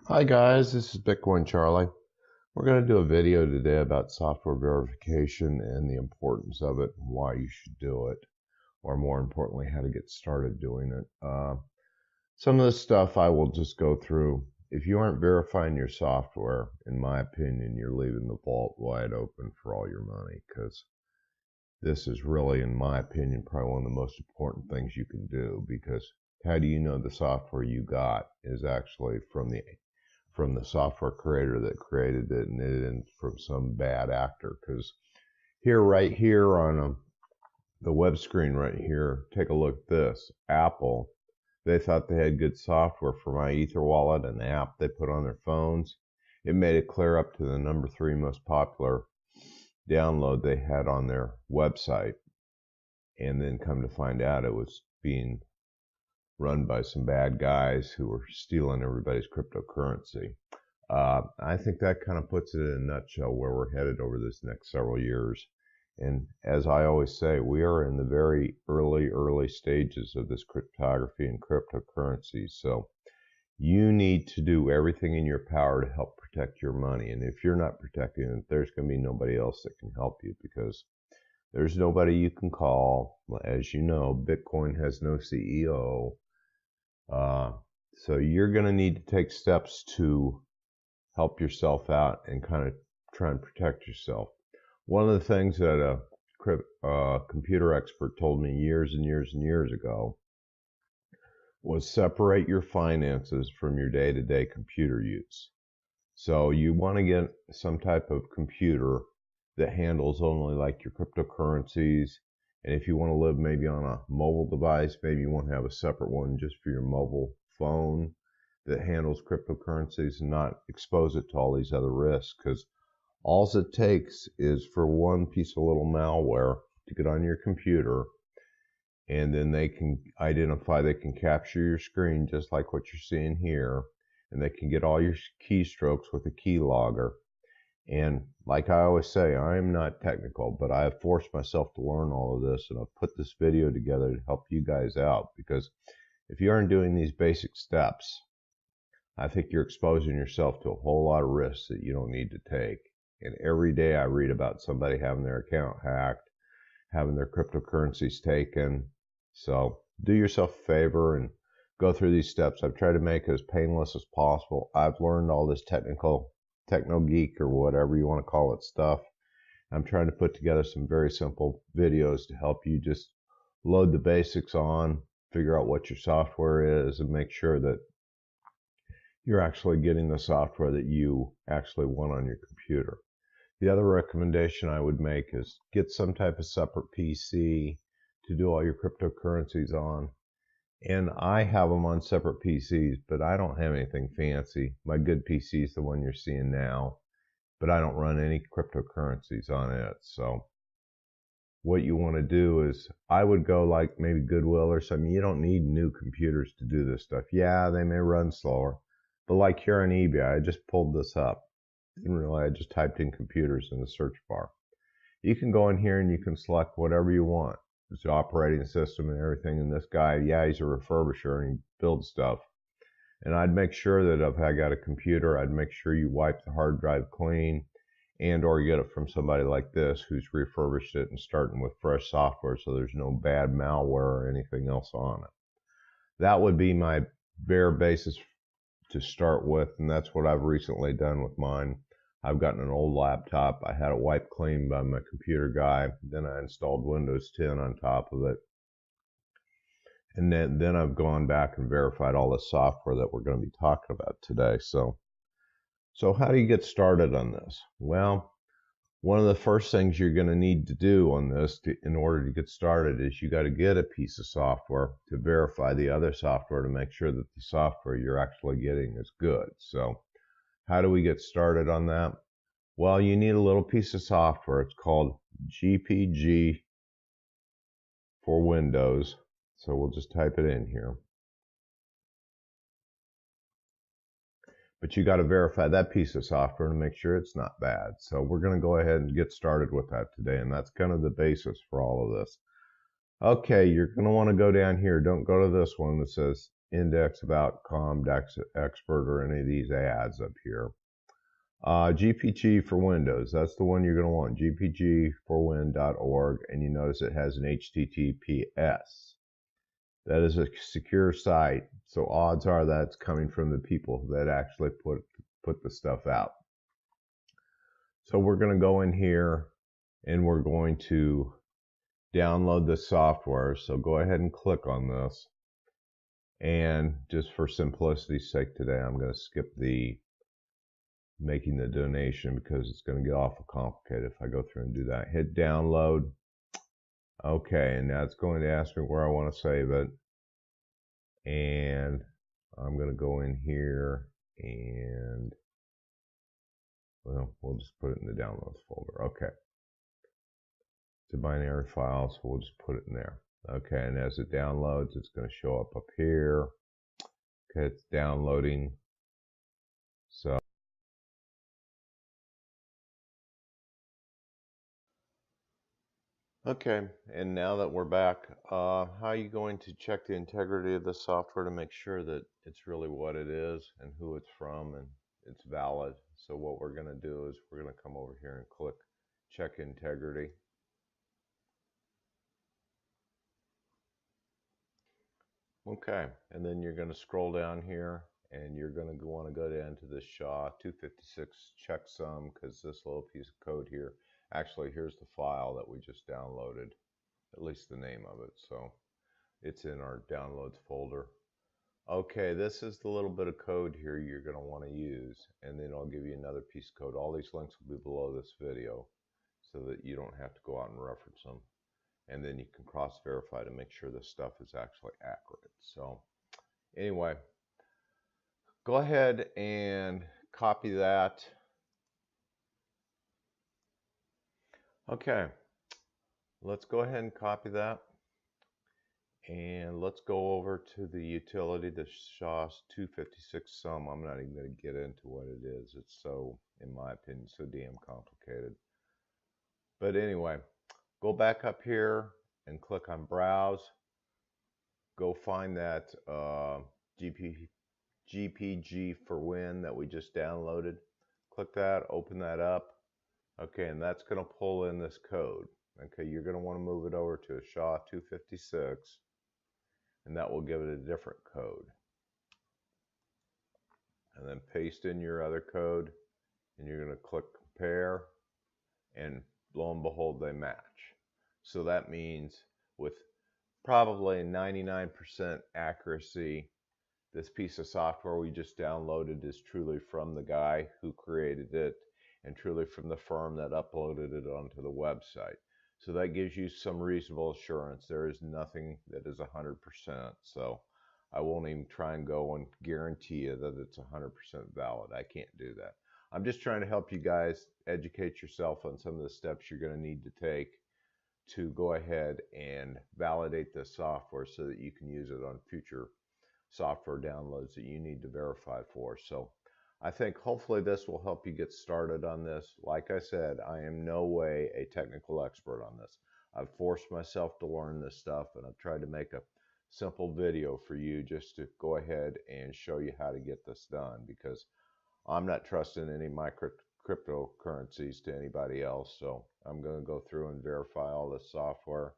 Hi guys, this is Bitcoin Charlie. We're going to do a video today about software verification and the importance of it, and why you should do it, or more importantly, how to get started doing it. Some of the stuff I will just go through. If you aren't verifying your software, in my opinion, you're leaving the vault wide open for all your money, because this is really, in my opinion, probably one of the most important things you can do, because how do you know the software you got is actually from the software creator that created it, and it isn't from some bad actor? Because right here on the web screen right here, take a look at this. Apple, they thought they had good software for my Ether wallet, an app they put on their phones. It made it clear up to the number 3 most popular download they had on their website. And then come to find out it was being run by some bad guys who were stealing everybody's cryptocurrency. I think that kind of puts it in a nutshell where we're headed over this next several years. And as I always say, we are in the very early stages of this cryptography and cryptocurrency. So you need to do everything in your power to help protect your money. And if you're not protecting it, there's going to be nobody else that can help you, because there's nobody you can call. As you know, Bitcoin has no CEO. So you're going to need to take steps to help yourself out and kind of try and protect yourself. One of the things that a computer expert told me years and years ago was separate your finances from your day-to-day computer use. So you want to get some type of computer that handles only like your cryptocurrencies. And if you want to live maybe on a mobile device, maybe you want to have a separate one just for your mobile phone that handles cryptocurrencies, and not expose it to all these other risks. Because all it takes is for one piece of little malware to get on your computer, and then they can capture your screen just like what you're seeing here, and they can get all your keystrokes with a keylogger. And like I always say, I am not technical, but I have forced myself to learn all of this, and I've put this video together to help you guys out, because if you aren't doing these basic steps, I think you're exposing yourself to a whole lot of risks that you don't need to take. And every day I read about somebody having their account hacked, having their cryptocurrencies taken. So do yourself a favor and go through these steps. I've tried to make it as painless as possible. I've learned all this techno geek or whatever you want to call it stuff. I'm trying to put together some very simple videos to help you just load the basics on, figure out what your software is, and make sure that you're actually getting the software that you actually want on your computer. The other recommendation I would make is get some type of separate PC to do all your cryptocurrencies on. And I have them on separate PCs, but I don't have anything fancy. My good PC is the one you're seeing now, but I don't run any cryptocurrencies on it. So what you want to do is, I would go like maybe Goodwill or something. You don't need new computers to do this stuff. Yeah, they may run slower, but like here on eBay, I just pulled this up. Didn't realize I just typed in computers in the search bar. You can go in here and you can select whatever you want. It's the operating system and everything. And this guy, yeah, he's a refurbisher and he builds stuff. And I'd make sure that if I got a computer, I'd make sure you wipe the hard drive clean, and or you get it from somebody like this who's refurbished it and starting with fresh software, so there's no bad malware or anything else on it. That would be my bare basis to start with, and that's what I've recently done with mine. I've gotten an old laptop. I had it wiped clean by my computer guy. Then I installed Windows 10 on top of it. And then I've gone back and verified all the software that we're going to be talking about today. So how do you get started on this? Well, one of the first things you're going to need to do on this in order to get started is you got to get a piece of software to verify the other software to make sure that the software you're actually getting is good. So how do we get started on that? Well, you need a little piece of software. It's called GPG for Windows. So we'll just type it in here. But you got to verify that piece of software to make sure it's not bad. So we're going to go ahead and get started with that today. And that's kind of the basis for all of this. Okay, you're going to want to go down here. Don't go to this one that says index about Comdex Expert or any of these ads up here. GPG for Windows, that's the one you're going to want, gpgforwin.org, and you notice it has an HTTPS. That is a secure site, so odds are that's coming from the people that actually put the stuff out. So we're going to go in here and we're going to download the software. So go ahead and click on this. And just for simplicity's sake today, I'm going to skip the making the donation because it's going to get awful complicated if I go through and do that. Hit download. Okay, and now it's going to ask me where I want to save it. And I'm going to go in here and, well, we'll just put it in the downloads folder. Okay. It's a binary file, so we'll just put it in there. Okay, and as it downloads, it's going to show up here. Okay, it's downloading. So, okay, and now that we're back, how are you going to check the integrity of the software to make sure that it's really what it is and who it's from and it's valid? So what we're going to do is we're going to come over here and click check integrity. Okay, and then you're going to scroll down here and you're going to want to go down to the SHA-256 checksum, because this little piece of code here, actually here's the file that we just downloaded, at least the name of it, so it's in our downloads folder. Okay, this is the little bit of code here you're going to want to use, and then I'll give you another piece of code. All these links will be below this video so that you don't have to go out and reference them. And then you can cross-verify to make sure this stuff is actually accurate. So anyway, go ahead and copy that. Okay, let's go ahead and copy that. And let's go over to the utility, the SHA-256 sum. I'm not even going to get into what it is. It's so, in my opinion, so damn complicated. But anyway, go back up here and click on Browse. Go find that GPG for Win that we just downloaded. Click that, open that up. Okay, and that's going to pull in this code. Okay, you're going to want to move it over to a SHA-256, and that will give it a different code. And then paste in your other code, and you're going to click compare, and lo and behold, they match. So that means with probably 99% accuracy, this piece of software we just downloaded is truly from the guy who created it and truly from the firm that uploaded it onto the website. So that gives you some reasonable assurance. There is nothing that is 100%. So I won't even try and go and guarantee you that it's 100% valid. I can't do that. I'm just trying to help you guys educate yourself on some of the steps you're going to need to take to go ahead and validate the software so that you can use it on future software downloads that you need to verify for. So I think hopefully this will help you get started on this. Like I said, I am no way a technical expert on this. I've forced myself to learn this stuff, and I've tried to make a simple video for you just to go ahead and show you how to get this done, because I'm not trusting any of my cryptocurrencies to anybody else. So I'm going to go through and verify all this software.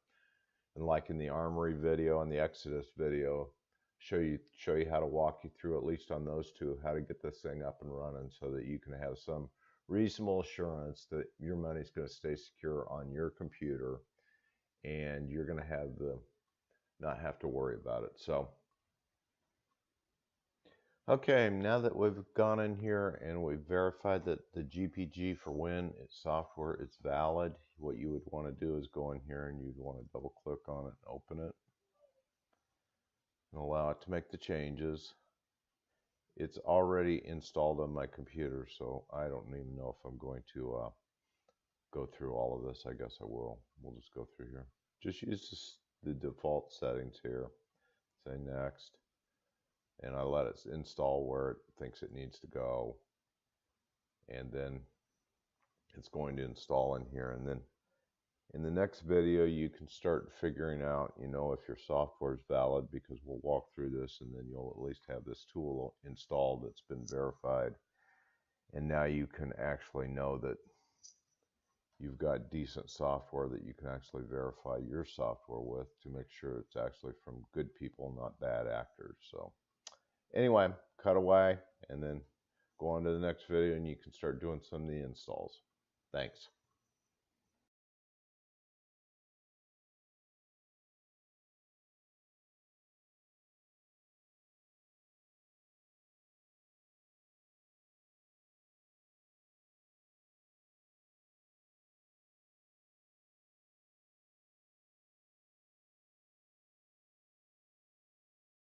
And like in the Armory video and the Exodus video, show you how to walk you through, at least on those two, how to get this thing up and running so that you can have some reasonable assurance that your money's going to stay secure on your computer and you're going to have not have to worry about it. So okay, now that we've gone in here and we've verified that the GPG for Win software is valid, what you would want to do is go in here and you'd want to double click on it and open it and allow it to make the changes. It's already installed on my computer, so I don't even know if I'm going to go through all of this. I guess I will. We'll just go through here. Just use the default settings here. Say next. And I let it install where it thinks it needs to go. And then it's going to install in here. And then In the next video, you can start figuring out, if your software is valid, because we'll walk through this and then you'll at least have this tool installed that's been verified. And now you can actually know that you've got decent software that you can actually verify your software with to make sure it's actually from good people, not bad actors. So anyway, cut away and then go on to the next video and you can start doing some of the installs. Thanks.